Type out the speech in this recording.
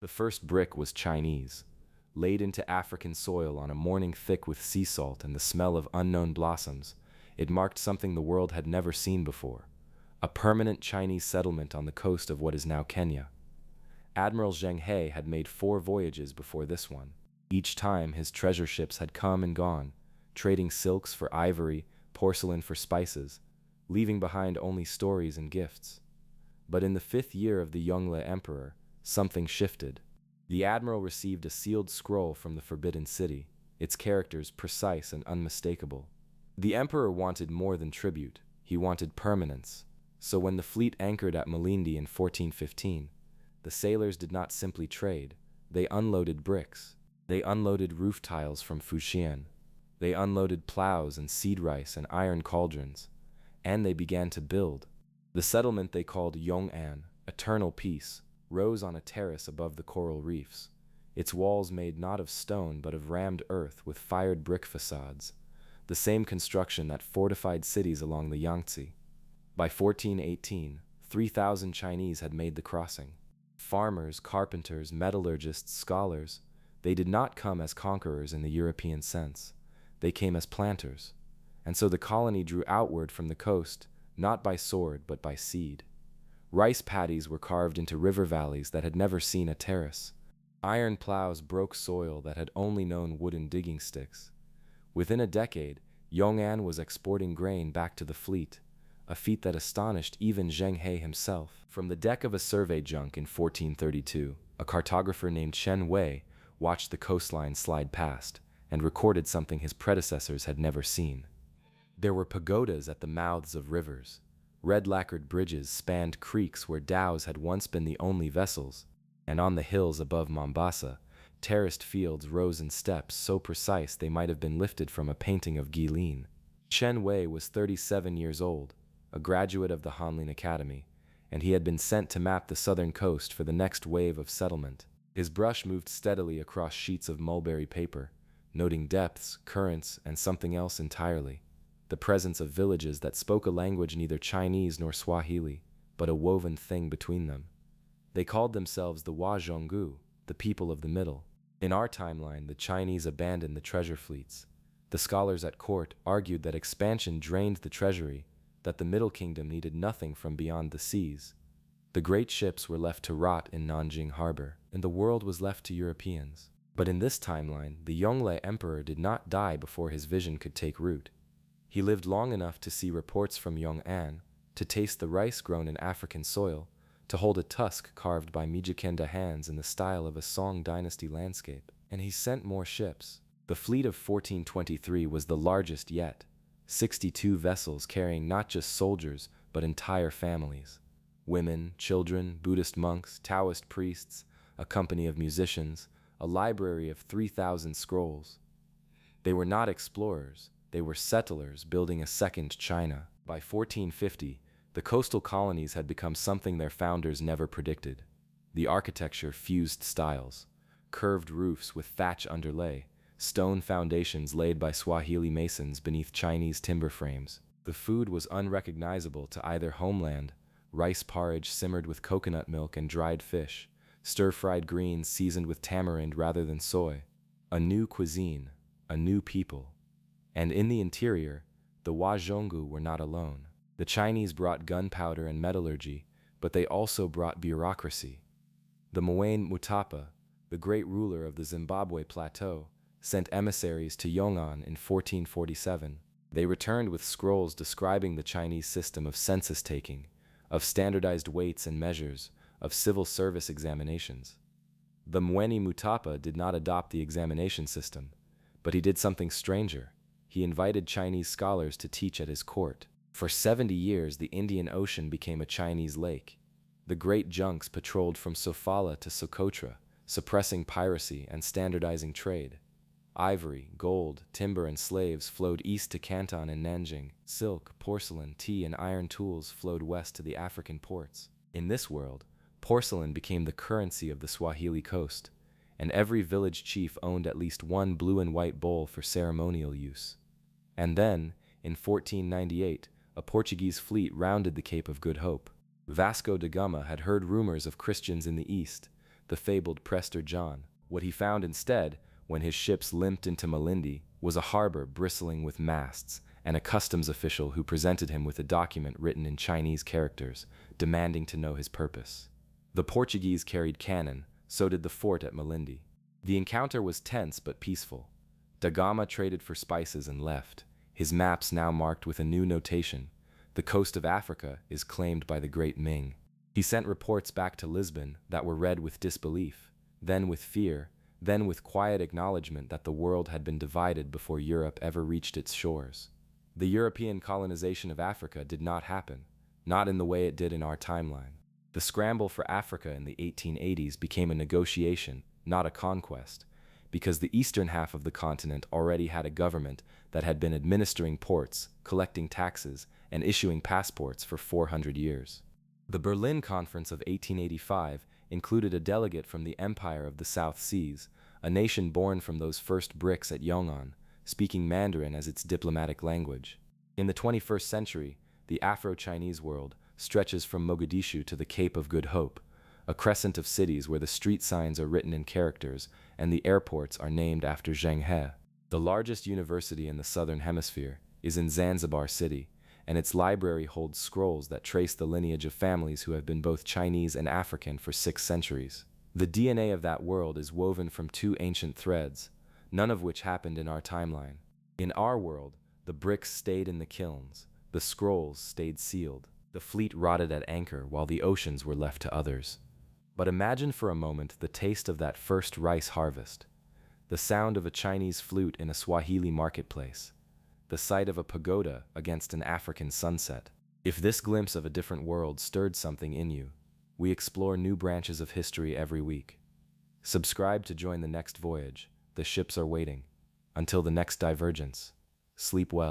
The first brick was Chinese, laid into African soil on a morning thick with sea salt and the smell of unknown blossoms. It marked something the world had never seen before, a permanent Chinese settlement on the coast of what is now Kenya. Admiral Zheng He had made 4 voyages before this one. Each time his treasure ships had come and gone, trading silks for ivory, porcelain for spices, leaving behind only stories and gifts. But in the 5th year of the Yongle Emperor, something shifted. The admiral received a sealed scroll from the Forbidden City, its characters precise and unmistakable. The emperor wanted more than tribute, he wanted permanence. So when the fleet anchored at Malindi in 1415, the sailors did not simply trade, they unloaded bricks. They unloaded roof tiles from Fujian. They unloaded plows and seed rice and iron cauldrons. And they began to build. The settlement they called Yong'an, eternal peace, rose on a terrace above the coral reefs, its walls made not of stone but of rammed earth with fired brick facades, the same construction that fortified cities along the Yangtze. By 1418, 3,000 Chinese had made the crossing. Farmers, carpenters, metallurgists, scholars, they did not come as conquerors in the European sense. They came as planters. And so the colony drew outward from the coast, not by sword but by seed. Rice paddies were carved into river valleys that had never seen a terrace. Iron plows broke soil that had only known wooden digging sticks. Within a decade, Yong'an was exporting grain back to the fleet, a feat that astonished even Zheng He himself. From the deck of a survey junk in 1432, a cartographer named Chen Wei watched the coastline slide past and recorded something his predecessors had never seen. There were pagodas at the mouths of rivers. Red-lacquered bridges spanned creeks where dhows had once been the only vessels, and on the hills above Mombasa, terraced fields rose in steps so precise they might have been lifted from a painting of Guilin. Chen Wei was 37 years old, a graduate of the Hanlin Academy, and he had been sent to map the southern coast for the next wave of settlement. His brush moved steadily across sheets of mulberry paper, noting depths, currents, and something else entirely. The presence of villages that spoke a language neither Chinese nor Swahili, but a woven thing between them. They called themselves the Wazhongu, the people of the middle. In our timeline, the Chinese abandoned the treasure fleets. The scholars at court argued that expansion drained the treasury, that the Middle Kingdom needed nothing from beyond the seas. The great ships were left to rot in Nanjing Harbor, and the world was left to Europeans. But in this timeline, the Yongle Emperor did not die before his vision could take root. He lived long enough to see reports from Yong'an, to taste the rice grown in African soil, to hold a tusk carved by Mijikenda hands in the style of a Song Dynasty landscape. And he sent more ships. The fleet of 1423 was the largest yet, 62 vessels carrying not just soldiers, but entire families. Women, children, Buddhist monks, Taoist priests, a company of musicians, a library of 3,000 scrolls. They were not explorers. They were settlers building a second China. By 1450, the coastal colonies had become something their founders never predicted. The architecture fused styles, curved roofs with thatch underlay, stone foundations laid by Swahili masons beneath Chinese timber frames. The food was unrecognizable to either homeland: rice porridge simmered with coconut milk and dried fish, stir-fried greens seasoned with tamarind rather than soy. A new cuisine, a new people. And in the interior, the Wazhongu were not alone. The Chinese brought gunpowder and metallurgy, but they also brought bureaucracy. The Mwane Mutapa, the great ruler of the Zimbabwe plateau, sent emissaries to Yong'an in 1447. They returned with scrolls describing the Chinese system of census-taking, of standardized weights and measures, of civil service examinations. The Mweni Mutapa did not adopt the examination system, but he did something stranger. He invited Chinese scholars to teach at his court. For 70 years, the Indian Ocean became a Chinese lake. The great junks patrolled from Sofala to Socotra, suppressing piracy and standardizing trade. Ivory, gold, timber, and slaves flowed east to Canton and Nanjing. Silk, porcelain, tea, and iron tools flowed west to the African ports. In this world, porcelain became the currency of the Swahili coast, and every village chief owned at least one blue and white bowl for ceremonial use. And then, in 1498, a Portuguese fleet rounded the Cape of Good Hope. Vasco da Gama had heard rumors of Christians in the east, the fabled Prester John. What he found instead, when his ships limped into Malindi, was a harbor bristling with masts and a customs official who presented him with a document written in Chinese characters, demanding to know his purpose. The Portuguese carried cannon, so did the fort at Malindi. The encounter was tense but peaceful. Da Gama traded for spices and left, his maps now marked with a new notation. The coast of Africa is claimed by the great Ming. He sent reports back to Lisbon that were read with disbelief, then with fear, then with quiet acknowledgement that the world had been divided before Europe ever reached its shores. The European colonization of Africa did not happen, not in the way it did in our timeline. The scramble for Africa in the 1880s became a negotiation, not a conquest, because the eastern half of the continent already had a government that had been administering ports, collecting taxes, and issuing passports for 400 years. The Berlin Conference of 1885 included a delegate from the Empire of the South Seas, a nation born from those first bricks at Yongan, speaking Mandarin as its diplomatic language. In the 21st century, the Afro-Chinese world stretches from Mogadishu to the Cape of Good Hope, a crescent of cities where the street signs are written in characters and the airports are named after Zheng He. The largest university in the southern hemisphere is in Zanzibar City, and its library holds scrolls that trace the lineage of families who have been both Chinese and African for 6 centuries. The DNA of that world is woven from 2 ancient threads, none of which happened in our timeline. In our world, the bricks stayed in the kilns, the scrolls stayed sealed, the fleet rotted at anchor while the oceans were left to others. But imagine for a moment the taste of that first rice harvest, the sound of a Chinese flute in a Swahili marketplace, the sight of a pagoda against an African sunset. If this glimpse of a different world stirred something in you, we explore new branches of history every week. Subscribe to join the next voyage. The ships are waiting. Until the next divergence, sleep well.